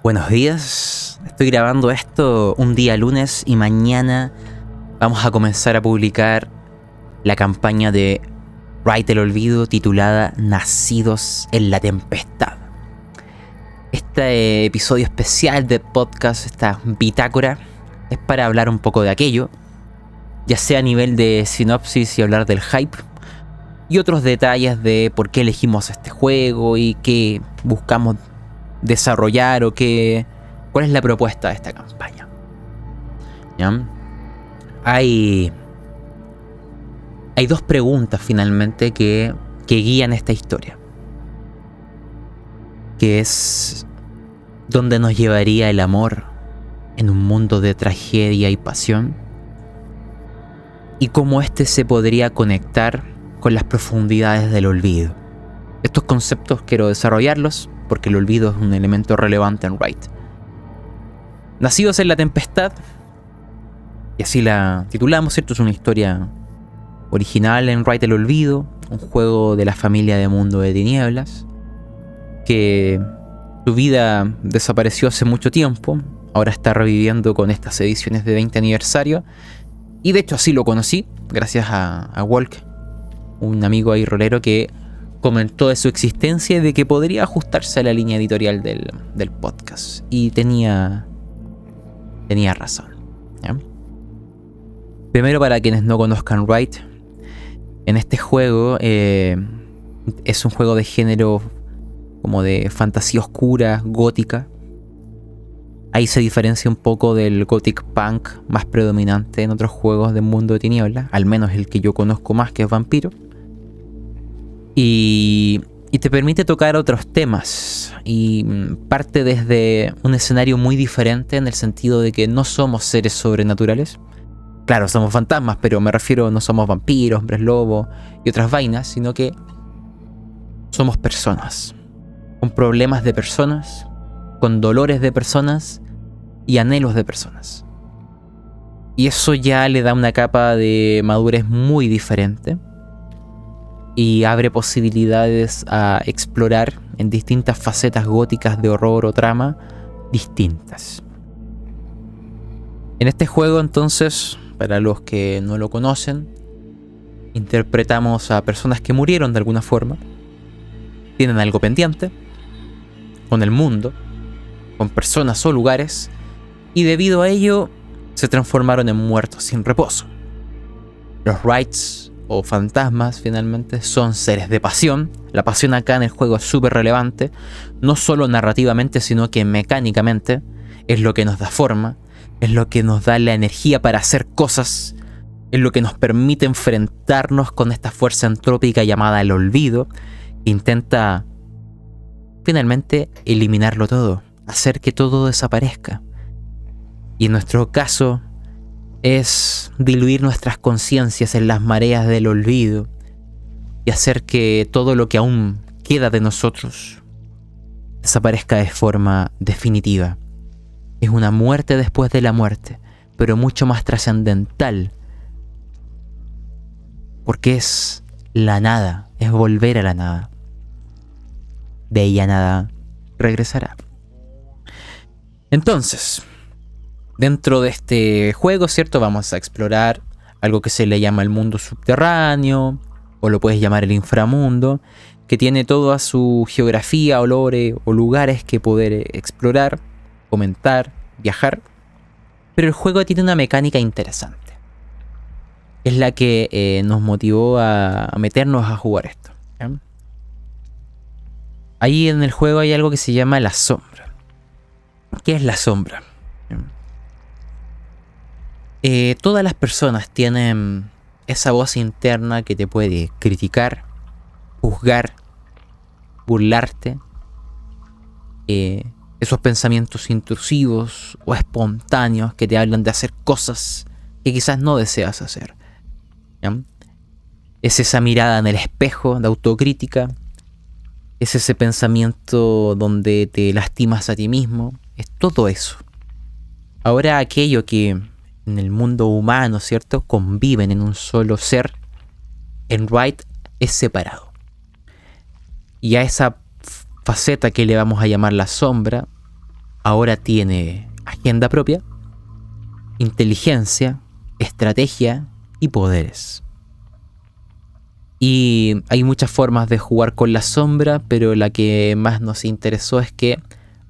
Buenos días, estoy grabando esto un día lunes y mañana vamos a comenzar a publicar la campaña de Write el Olvido titulada Nacidos en la Tempestad. Este episodio especial de podcast, esta bitácora, es para hablar un poco de aquello, ya sea a nivel de sinopsis y hablar del hype, y otros detalles de por qué elegimos este juego y qué buscamos desarrollar o cuál es la propuesta de esta campaña. ¿Ya? Hay dos preguntas finalmente que guían esta historia, que es ¿dónde nos llevaría el amor en un mundo de tragedia y pasión? Y cómo este se podría conectar con las profundidades del olvido. Estos conceptos quiero desarrollarlos porque el olvido es un elemento relevante en Write. Nacidos en la Tempestad, y así la titulamos, ¿cierto? Es una historia original en Write el Olvido, un juego de la familia de Mundo de Tinieblas, que su vida desapareció hace mucho tiempo, ahora está reviviendo con estas ediciones de 20 aniversario, y de hecho así lo conocí, gracias a Walk, un amigo ahí rolero que comentó de su existencia y de que podría ajustarse a la línea editorial del podcast. Y tenía razón, ¿ya? Primero, para quienes no conozcan Write, en este juego es un juego de género como de fantasía oscura, gótica. Ahí se diferencia un poco del gothic punk más predominante en otros juegos del Mundo de Tinieblas, al menos el que yo conozco más, que es Vampiro. Y te permite tocar otros temas y parte desde un escenario muy diferente, en el sentido de que no somos seres sobrenaturales. Claro, somos fantasmas, pero me refiero, no somos vampiros, hombres lobo y otras vainas, sino que somos personas, con problemas de personas, con dolores de personas y anhelos de personas. Y eso ya le da una capa de madurez muy diferente y abre posibilidades a explorar en distintas facetas góticas de horror o trama distintas. En este juego, entonces, para los que no lo conocen, interpretamos a personas que murieron de alguna forma, tienen algo pendiente con el mundo, con personas o lugares, y debido a ello se transformaron en muertos sin reposo. Los Wrights o fantasmas finalmente son seres de pasión. La pasión acá en el juego es súper relevante, no solo narrativamente sino que mecánicamente. Es lo que nos da forma, es lo que nos da la energía para hacer cosas, es lo que nos permite enfrentarnos con esta fuerza entrópica llamada el olvido, que intenta finalmente eliminarlo todo, hacer que todo desaparezca. Y en nuestro caso es diluir nuestras conciencias en las mareas del olvido y hacer que todo lo que aún queda de nosotros desaparezca de forma definitiva. Es una muerte después de la muerte, pero mucho más trascendental, porque es la nada, es volver a la nada. De ella nada regresará. Entonces, dentro de este juego, ¿cierto? Vamos a explorar algo que se le llama el mundo subterráneo, o lo puedes llamar el inframundo, que tiene toda su geografía, olores o lugares que poder explorar, comentar, viajar. Pero el juego tiene una mecánica interesante. Es la que nos motivó a meternos a jugar esto, ¿ya? Ahí en el juego hay algo que se llama la sombra. ¿Qué es la sombra? Todas las personas tienen esa voz interna que te puede criticar, juzgar, burlarte, esos pensamientos intrusivos o espontáneos que te hablan de hacer cosas que quizás no deseas hacer, ¿ya? Es esa mirada en el espejo de autocrítica, es ese pensamiento donde te lastimas a ti mismo, es todo eso. Ahora, aquello que en el mundo humano, ¿cierto?, conviven en un solo ser, en Write es separado. Y a esa faceta que le vamos a llamar la sombra, ahora tiene agenda propia, inteligencia, estrategia y poderes. Y hay muchas formas de jugar con la sombra, pero la que más nos interesó es que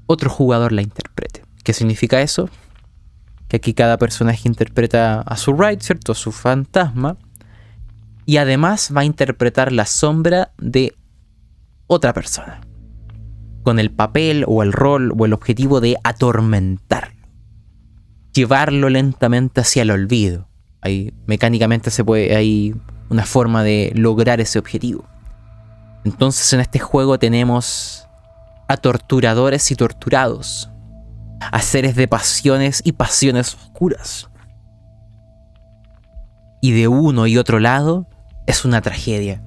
otro jugador la interprete. ¿Qué significa eso? Que aquí cada personaje interpreta a su Wraith, ¿cierto? A su fantasma. Y además va a interpretar la sombra de otra persona, con el papel o el rol o el objetivo de atormentarlo, llevarlo lentamente hacia el olvido. Ahí mecánicamente hay una forma de lograr ese objetivo. Entonces en este juego tenemos a torturadores y torturados, a seres de pasiones y pasiones oscuras. Y de uno y otro lado es una tragedia.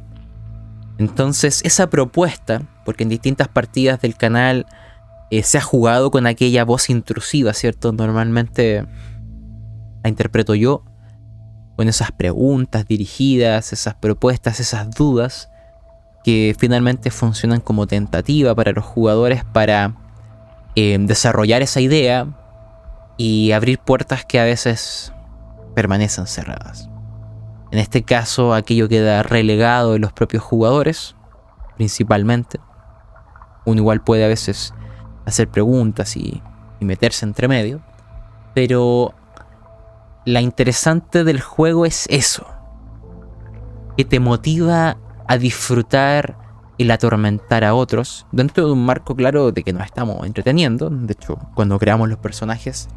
Entonces esa propuesta, porque en distintas partidas del canal se ha jugado con aquella voz intrusiva, ¿cierto? Normalmente la interpreto yo, con esas preguntas dirigidas, esas propuestas, esas dudas, que finalmente funcionan como tentativa para los jugadores para desarrollar esa idea y abrir puertas que a veces permanecen cerradas. En este caso, aquello queda relegado de los propios jugadores, principalmente. Uno igual puede a veces hacer preguntas y meterse entre medio, pero la interesante del juego es eso, que te motiva a disfrutar el atormentar a otros dentro de un marco claro de que nos estamos entreteniendo. De hecho, cuando creamos los personajes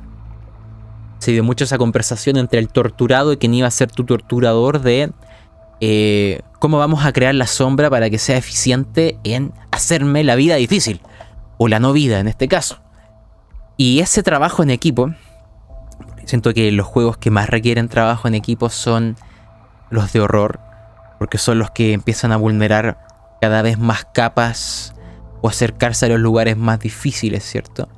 se dio mucho esa conversación entre el torturado y quien iba a ser tu torturador de cómo vamos a crear la sombra para que sea eficiente en hacerme la vida difícil, o la no vida en este caso. Y ese trabajo en equipo, siento que los juegos que más requieren trabajo en equipo son los de horror, porque son los que empiezan a vulnerar cada vez más capas o acercarse a los lugares más difíciles, ¿cierto?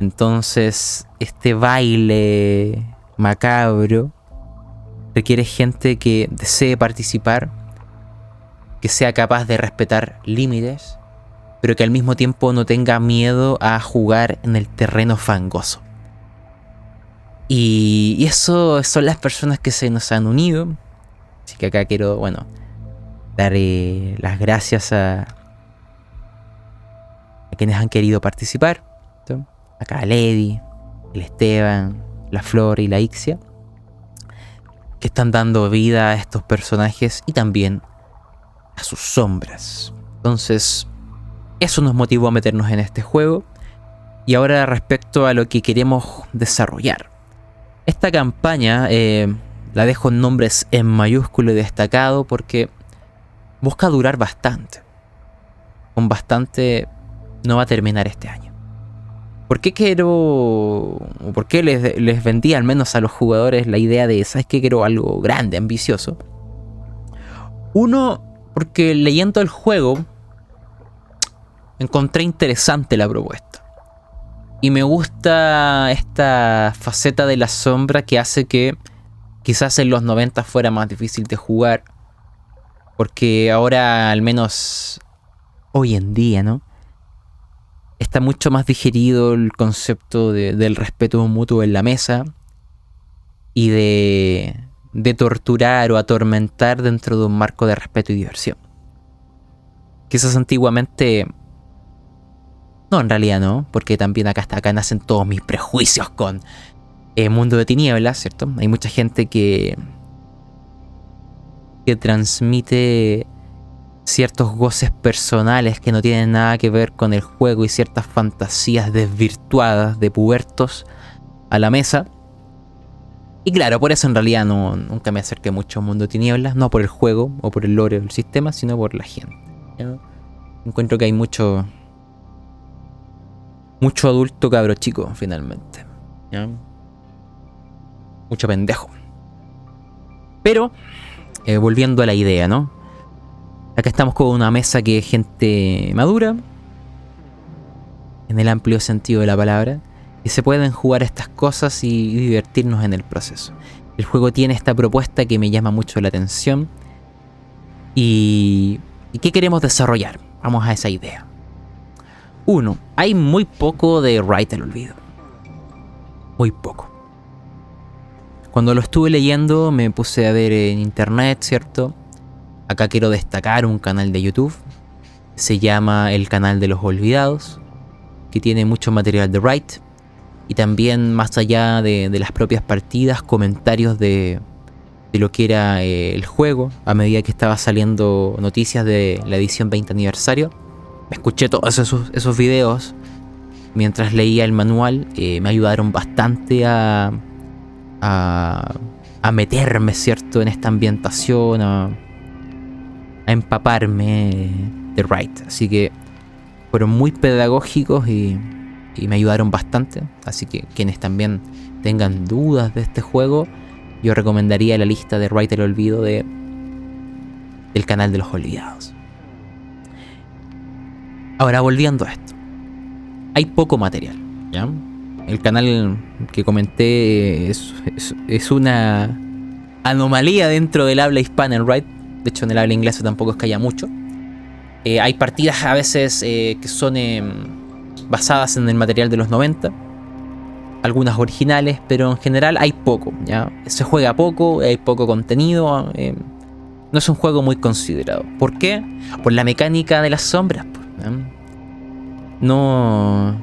Entonces, este baile macabro requiere gente que desee participar, que sea capaz de respetar límites, pero que al mismo tiempo no tenga miedo a jugar en el terreno fangoso. Y eso son las personas que se nos han unido. Así que acá quiero, dar las gracias a quienes han querido participar, ¿sí? Acá a Lady, el Esteban, la Flor y la Ixia, que están dando vida a estos personajes y también a sus sombras. Entonces, eso nos motivó a meternos en este juego. Y ahora respecto a lo que queremos desarrollar. Esta campaña la dejo en nombres en mayúsculo y destacado porque busca durar bastante. Con bastante no va a terminar este año. ¿Por qué les vendí al menos a los jugadores la idea de, ¿sabes qué? Quiero algo grande, ambicioso. Uno, porque leyendo el juego encontré interesante la propuesta. Y me gusta esta faceta de la sombra que hace que quizás en los 90 fuera más difícil de jugar. Porque ahora, al menos hoy en día, ¿no? Está mucho más digerido el concepto del respeto mutuo en la mesa. Y de torturar o atormentar dentro de un marco de respeto y diversión. Quizás antiguamente... No, en realidad no, porque también acá nacen todos mis prejuicios con Mundo de Tinieblas, ¿cierto? Hay mucha gente que transmite ciertos goces personales que no tienen nada que ver con el juego y ciertas fantasías desvirtuadas de pubertos a la mesa. Y claro, por eso en realidad nunca me acerqué mucho a Mundo de Tinieblas, no por el juego o por el lore del sistema, sino por la gente, ¿no? Encuentro que hay mucho adulto cabro chico, finalmente, ¿ya? Mucho pendejo. Pero, volviendo a la idea, ¿no? Acá estamos con una mesa que es gente madura, en el amplio sentido de la palabra, y se pueden jugar estas cosas y divertirnos en el proceso. El juego tiene esta propuesta que me llama mucho la atención. ¿Y qué queremos desarrollar? Vamos a esa idea. Uno, hay muy poco de Write el Olvido. Muy poco. Cuando lo estuve leyendo me puse a ver en internet, ¿cierto? Acá quiero destacar un canal de YouTube. Se llama El Canal de los Olvidados, que tiene mucho material de Write. Y también, más allá de las propias partidas, comentarios de lo que era el juego a medida que estaba saliendo noticias de la edición 20 aniversario. Escuché todos esos videos mientras leía el manual. Me ayudaron bastante a meterme, ¿cierto?, en esta ambientación, a empaparme de Write. Así que fueron muy pedagógicos y me ayudaron bastante. Así que quienes también tengan dudas de este juego, yo recomendaría la lista de Write el Olvido del Canal de los Olvidados. Ahora, volviendo a esto, hay poco material, ¿ya? El canal que comenté es una anomalía dentro del habla hispana en Write. De hecho, en el habla inglesa tampoco es que haya mucho. Hay partidas a veces que son basadas en el material de los 90. Algunas originales, pero en general hay poco, ¿ya? Se juega poco, hay poco contenido. No es un juego muy considerado. ¿Por qué? Por la mecánica de las sombras, ¿ya? No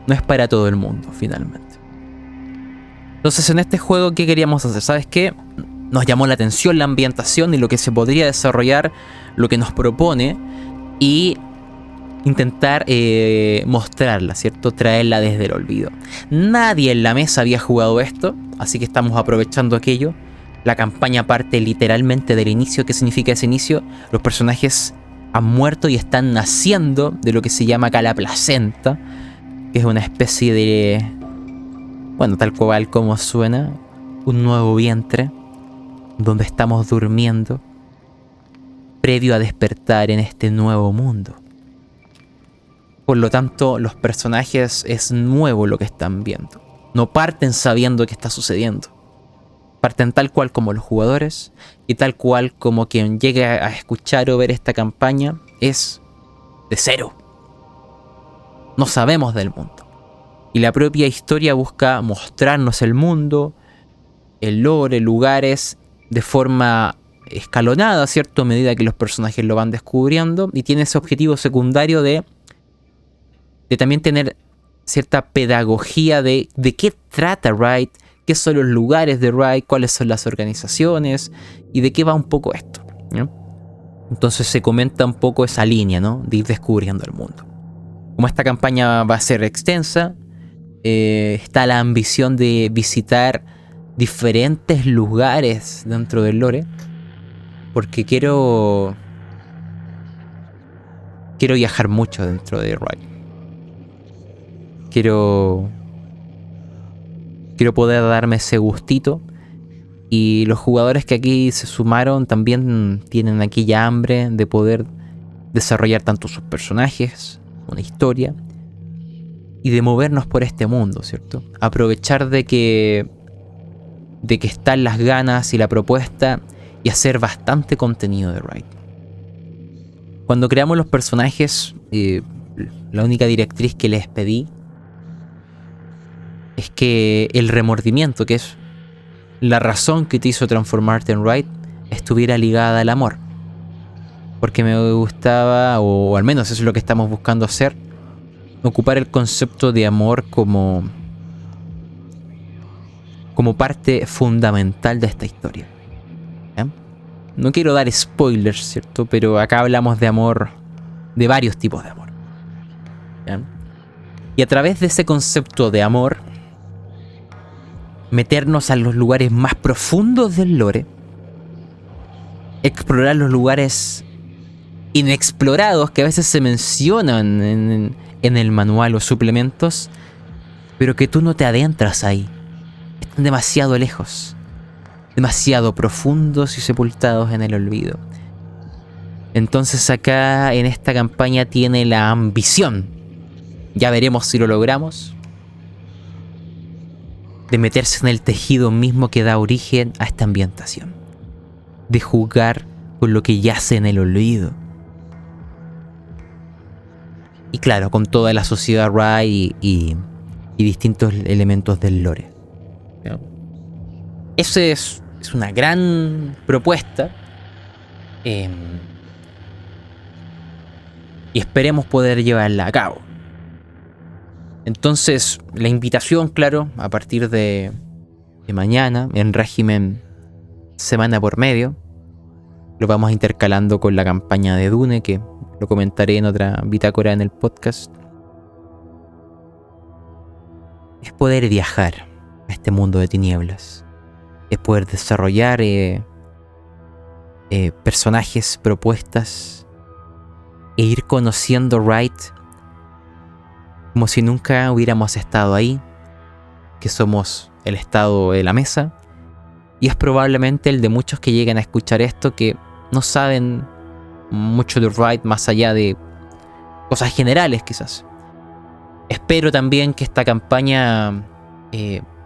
es para todo el mundo, finalmente. Entonces, en este juego, ¿qué queríamos hacer? ¿Sabes qué? Nos llamó la atención la ambientación y lo que se podría desarrollar, lo que nos propone, y intentar mostrarla, ¿cierto? Traerla desde el olvido. Nadie en la mesa había jugado esto, así que estamos aprovechando aquello. La campaña parte literalmente del inicio. ¿Qué significa ese inicio? Los personajes han muerto y están naciendo de lo que se llama acá la placenta, que es una especie de, bueno, tal cual como suena, un nuevo vientre donde estamos durmiendo previo a despertar en este nuevo mundo. Por lo tanto, los personajes es nuevo lo que están viendo. No parten sabiendo qué está sucediendo. Parten tal cual como los jugadores y tal cual como quien llegue a escuchar o ver esta campaña es de cero. No sabemos del mundo. Y la propia historia busca mostrarnos el mundo, el lore, lugares, de forma escalonada, ¿cierto? A medida que los personajes lo van descubriendo. Y tiene ese objetivo secundario de también tener cierta pedagogía de qué trata Write, qué son los lugares de Write, cuáles son las organizaciones y de qué va un poco esto, ¿no? Entonces se comenta un poco esa línea, ¿no?, de ir descubriendo el mundo. Como esta campaña va a ser extensa, está la ambición de visitar diferentes lugares dentro del lore, porque quiero viajar mucho dentro de Write. Quiero poder darme ese gustito. Y los jugadores que aquí se sumaron también tienen aquella hambre de poder desarrollar tanto sus personajes, una historia, y de movernos por este mundo, ¿cierto? Aprovechar de que están las ganas y la propuesta y hacer bastante contenido de Write. Cuando creamos los personajes, la única directriz que les pedí es que el remordimiento, que es la razón que te hizo transformarte en Write, estuviera ligada al amor. Porque me gustaba, o al menos eso es lo que estamos buscando hacer, ocupar el concepto de amor como parte fundamental de esta historia, ¿ya? No quiero dar spoilers, ¿cierto? Pero acá hablamos de amor, de varios tipos de amor, ¿ya? Y a través de ese concepto de amor, meternos a los lugares más profundos del lore, explorar los lugares inexplorados que a veces se mencionan en el manual o suplementos, pero que tú no te adentras ahí. Están demasiado lejos, demasiado profundos y sepultados en el olvido. Entonces acá en esta campaña tiene la ambición, ya veremos si lo logramos, de meterse en el tejido mismo que da origen a esta ambientación, de jugar con lo que yace en el olvido Y claro, con toda la sociedad Wright y distintos elementos del lore. Esa es una gran propuesta. Y esperemos poder llevarla a cabo. Entonces, la invitación, claro, a partir de mañana, en régimen semana por medio, lo vamos intercalando con la campaña de Dune, que lo comentaré en otra bitácora en el podcast. Es poder viajar a este mundo de tinieblas. Es poder desarrollar personajes, propuestas, e ir conociendo Wright como si nunca hubiéramos estado ahí, que somos el estado de la mesa, y es probablemente el de muchos que lleguen a escuchar esto que no saben mucho de Wright más allá de cosas generales quizás. Espero también que esta campaña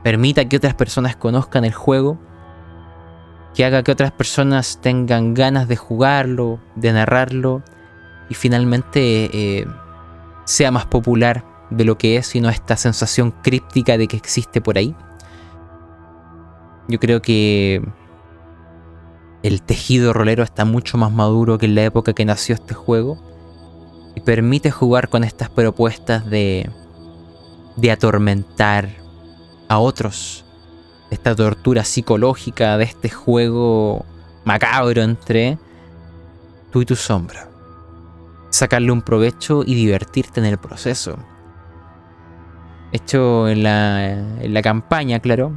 permita que otras personas conozcan el juego, que haga que otras personas tengan ganas de jugarlo, de narrarlo, y finalmente sea más popular de lo que es, sino esta sensación críptica de que existe por ahí. Yo creo que el tejido rolero está mucho más maduro que en la época que nació este juego, y permite jugar con estas propuestas de atormentar a otros, esta tortura psicológica de este juego macabro entre tú y tu sombra, sacarle un provecho y divertirte en el proceso. Hecho en la campaña, claro,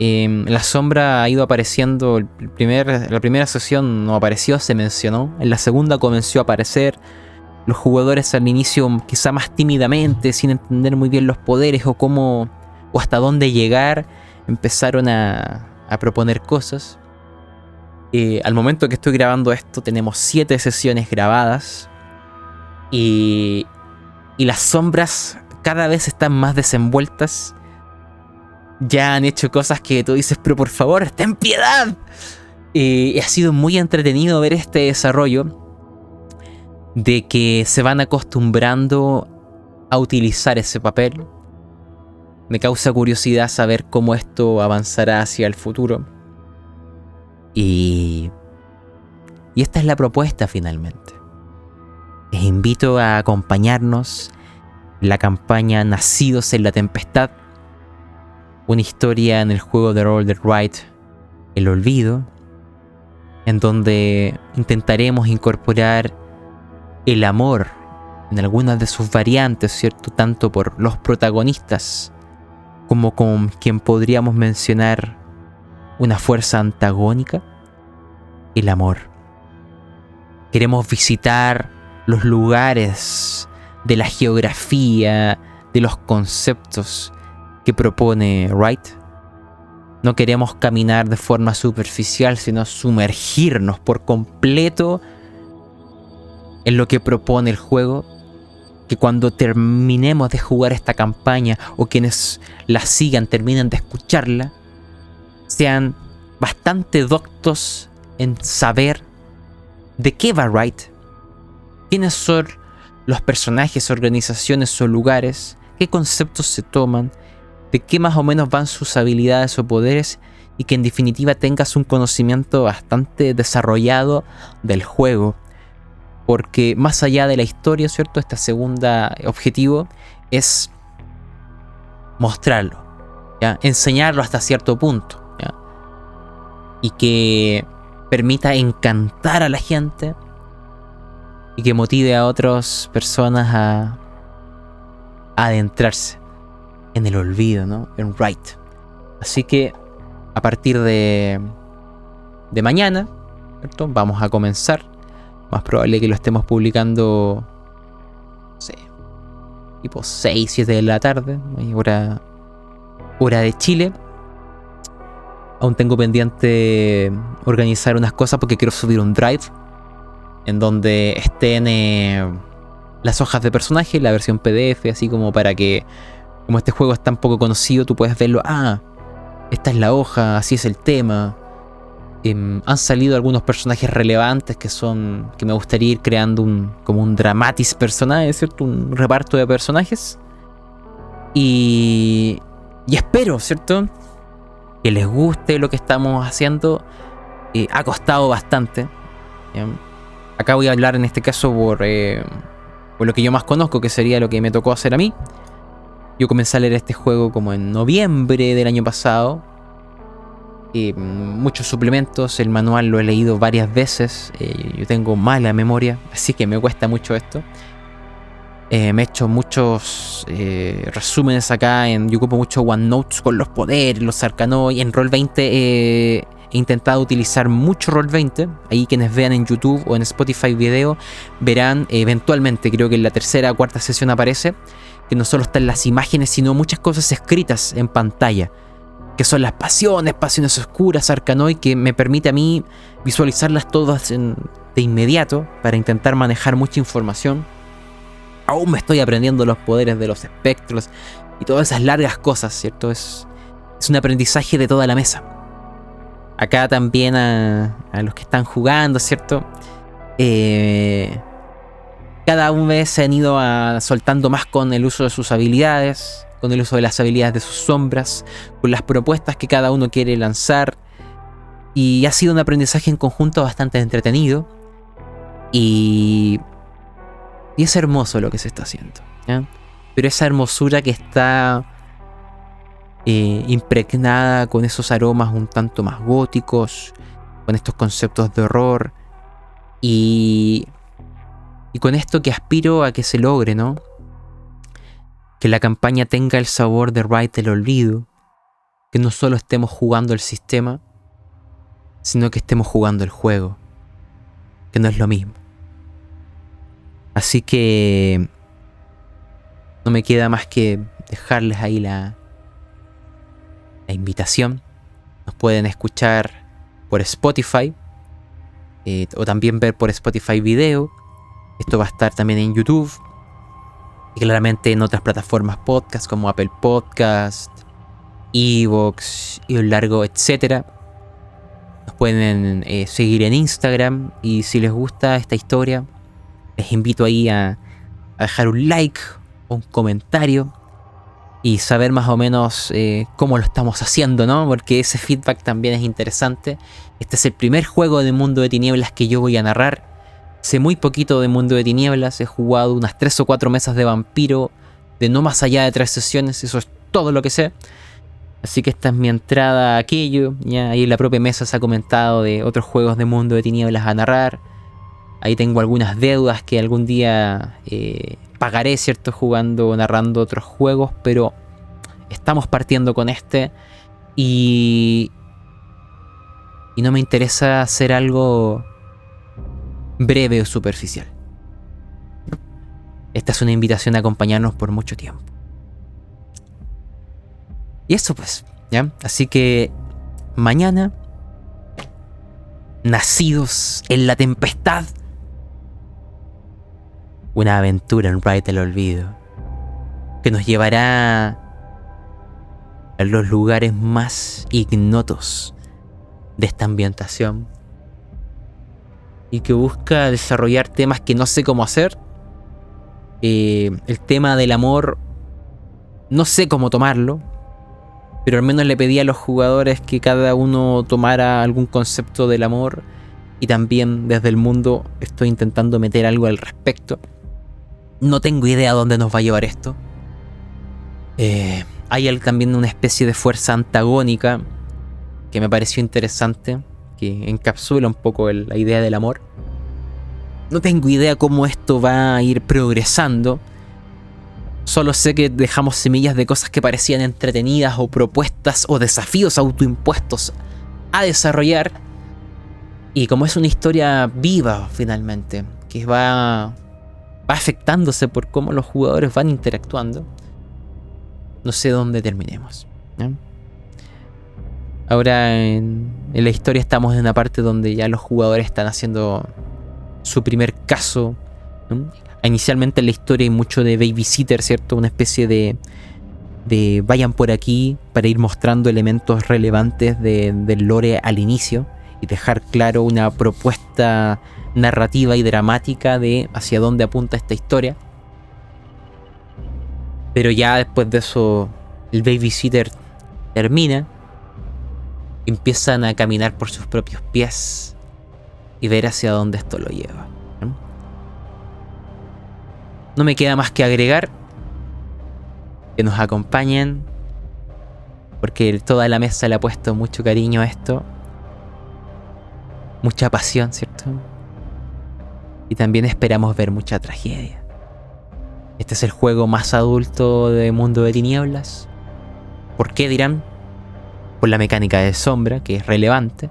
la sombra ha ido apareciendo. La primera sesión no apareció, se mencionó. En la segunda comenzó a aparecer. Los jugadores al inicio quizá más tímidamente, sin entender muy bien los poderes o cómo o hasta dónde llegar, empezaron a proponer cosas. Al momento que estoy grabando esto tenemos 7 sesiones grabadas y las sombras cada vez están más desenvueltas. Ya han hecho cosas que tú dices, pero por favor, ten piedad. Ha sido muy entretenido ver este desarrollo de que se van acostumbrando a utilizar ese papel. Me causa curiosidad saber cómo esto avanzará hacia el futuro. Y esta es la propuesta finalmente. Les invito a acompañarnos en la campaña Nacidos en la Tempestad, una historia en el juego de rol de Wright, El Olvido, en donde intentaremos incorporar el amor en algunas de sus variantes, ¿cierto? Tanto por los protagonistas como con quien podríamos mencionar una fuerza antagónica, el amor. Queremos visitar los lugares de la geografía, de los conceptos que propone Wright. No queremos caminar de forma superficial, sino sumergirnos por completo en lo que propone el juego, que cuando terminemos de jugar esta campaña o quienes la sigan terminen de escucharla, sean bastante doctos en saber de qué va Wright, quiénes son los personajes, organizaciones o lugares, qué conceptos se toman, de qué más o menos van sus habilidades o poderes, y que en definitiva tengas un conocimiento bastante desarrollado del juego. Porque más allá de la historia, ¿cierto? Este segundo objetivo es mostrarlo, ¿ya? Enseñarlo hasta cierto punto, ¿ya? Y que permita encantar a la gente y que motive a otras personas a adentrarse en el olvido, ¿no? En Wright. Así que a partir de mañana, ¿cierto? Vamos a comenzar. Más probable que lo estemos publicando, no sé, tipo 6, 7 de la tarde, hora de Chile. Aún tengo pendiente organizar unas cosas porque quiero subir un drive en donde estén las hojas de personaje, la versión PDF, así como para que, como este juego es tan poco conocido, tú puedes verlo. Ah, esta es la hoja, así es el tema. Han salido algunos personajes relevantes que me gustaría ir creando como un dramatis personae, ¿cierto? Un reparto de personajes. Y espero, ¿cierto?, que les guste lo que estamos haciendo. Ha costado bastante. Acá voy a hablar en este caso por lo que yo más conozco, que sería lo que me tocó hacer a mí. Yo comencé a leer este juego como en noviembre del año pasado. Muchos suplementos, el manual lo he leído varias veces. Yo tengo mala memoria, así que me cuesta mucho esto. Me he hecho muchos resúmenes acá. Yo ocupo mucho OneNote con los poderes, los Arcanoid. En Roll20 he intentado utilizar mucho Roll20. Ahí quienes vean en YouTube o en Spotify video verán eventualmente, creo que en la tercera o cuarta sesión aparece, que no solo están las imágenes, sino muchas cosas escritas en pantalla, que son las pasiones oscuras, Arcanoid, que me permite a mí visualizarlas todas de inmediato para intentar manejar mucha información. Aún me estoy aprendiendo los poderes de los espectros y todas esas largas cosas, ¿cierto? Es un aprendizaje de toda la mesa. Acá también a los que están jugando, ¿cierto? Cada vez se han ido soltando más con el uso de sus habilidades, con el uso de las habilidades de sus sombras, con las propuestas que cada uno quiere lanzar. Y ha sido un aprendizaje en conjunto bastante entretenido. Y es hermoso lo que se está haciendo, ¿ya? Pero esa hermosura que está impregnada con esos aromas un tanto más góticos, con estos conceptos de horror. Y con esto que aspiro a que se logre, ¿no? Que la campaña tenga el sabor de Rite del Olvido. Que no solo estemos jugando el sistema, sino que estemos jugando el juego. Que no es lo mismo. Así que no me queda más que dejarles ahí la invitación. Nos pueden escuchar por Spotify o también ver por Spotify video. Esto va a estar también en YouTube y claramente en otras plataformas podcast como Apple Podcast, Evox y un largo etcétera. Nos pueden seguir en Instagram, y si les gusta esta historia les invito ahí a dejar un like o un comentario y saber más o menos cómo lo estamos haciendo, ¿no? Porque ese feedback también es interesante. Este es el primer juego de Mundo de Tinieblas que yo voy a narrar. Sé muy poquito de Mundo de Tinieblas. He jugado unas 3 o 4 mesas de Vampiro, de no más allá de 3 sesiones. Eso es todo lo que sé. Así que esta es mi entrada a aquello. Ya ahí en la propia mesa se ha comentado de otros juegos de Mundo de Tinieblas a narrar. Ahí tengo algunas deudas que algún día pagaré, ¿cierto? Jugando o narrando otros juegos, pero estamos partiendo con este. Y no me interesa hacer algo breve o superficial. Esta es una invitación a acompañarnos por mucho tiempo. Y eso pues, ¿ya? Así que mañana, Nacidos en la Tempestad, una aventura en Rite del Olvido que nos llevará a los lugares más ignotos de esta ambientación y que busca desarrollar temas que no sé cómo hacer. El tema del amor no sé cómo tomarlo, pero al menos le pedí a los jugadores que cada uno tomara algún concepto del amor, y también desde el mundo estoy intentando meter algo al respecto. No tengo idea a dónde nos va a llevar esto. Hay también una especie de fuerza antagónica que me pareció interesante, que encapsula un poco la idea del amor. No tengo idea cómo esto va a ir progresando. Solo sé que dejamos semillas de cosas que parecían entretenidas o propuestas o desafíos autoimpuestos a desarrollar. Y como es una historia viva finalmente, que va afectándose por cómo los jugadores van interactuando, no sé dónde terminemos, ¿no? Ahora en la historia estamos en una parte donde ya los jugadores están haciendo su primer caso, ¿no? Inicialmente en la historia hay mucho de babysitter, ¿cierto? Una especie de vayan por aquí para ir mostrando elementos relevantes del lore al inicio. y dejar claro una propuesta narrativa y dramática de hacia dónde apunta esta historia. Pero ya después de eso, el babysitter termina. Empiezan a caminar por sus propios pies y ver hacia dónde esto lo lleva. No me queda más que agregar que nos acompañen, porque toda la mesa le ha puesto mucho cariño a esto, mucha pasión, ¿cierto? Y también esperamos ver mucha tragedia. Este es el juego más adulto de Mundo de Tinieblas. ¿Por qué, dirán? Por la mecánica de sombra, que es relevante,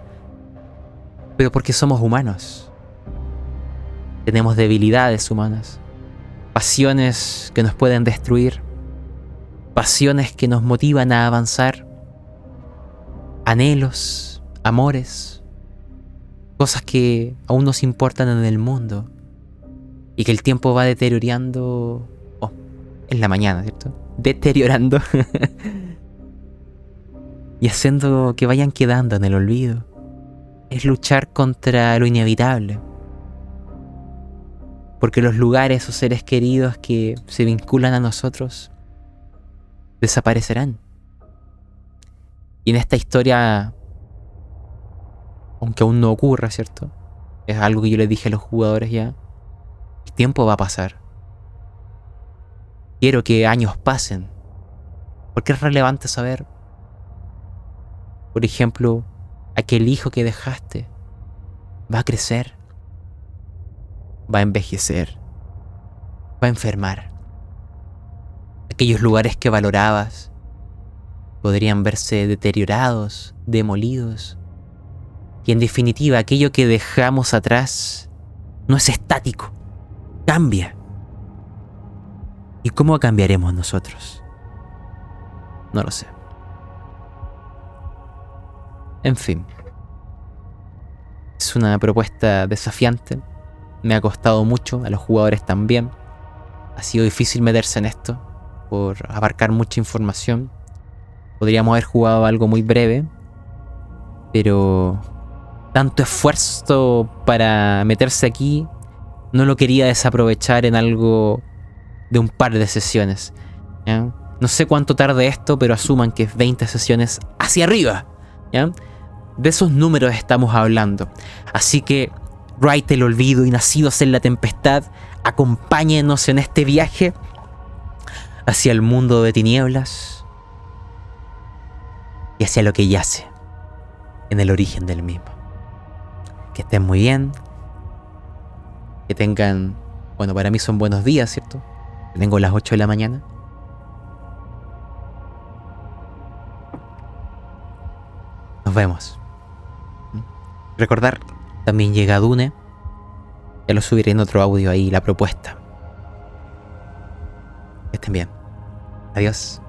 pero porque somos humanos. Tenemos debilidades humanas, pasiones que nos pueden destruir, pasiones que nos motivan a avanzar, anhelos, amores, cosas que aún nos importan en el mundo y que el tiempo va deteriorando. Oh, es la mañana, ¿cierto? Deteriorando y haciendo que vayan quedando en el olvido. Es luchar contra lo inevitable, porque los lugares o seres queridos que se vinculan a nosotros desaparecerán. Y en esta historia, aunque aún no ocurra, ¿cierto? Es algo que yo les dije a los jugadores ya. El tiempo va a pasar. Quiero que años pasen, porque es relevante saber, por ejemplo, aquel hijo que dejaste va a crecer, va a envejecer, va a enfermar. Aquellos lugares que valorabas podrían verse deteriorados, demolidos. Y en definitiva, aquello que dejamos atrás no es estático, cambia. ¿Y cómo cambiaremos nosotros? No lo sé. En fin. Es una propuesta desafiante. Me ha costado mucho, a los jugadores también. Ha sido difícil meterse en esto por abarcar mucha información. Podríamos haber jugado algo muy breve, pero tanto esfuerzo para meterse aquí no lo quería desaprovechar en algo de un par de sesiones, ¿ya? No sé cuánto tarde esto, pero asuman que es 20 sesiones hacia arriba, ¿ya? De esos números estamos hablando. Así que Rite el Olvido y Nacidos en la Tempestad, acompáñenos en este viaje hacia el mundo de tinieblas y hacia lo que yace en el origen del mismo. Que estén muy bien, que tengan, bueno, para mí son buenos días, ¿cierto? Tengo las 8 de la mañana. Nos vemos. Recordar, también llega Dune. Ya lo subiré en otro audio ahí, la propuesta. Que estén bien. Adiós.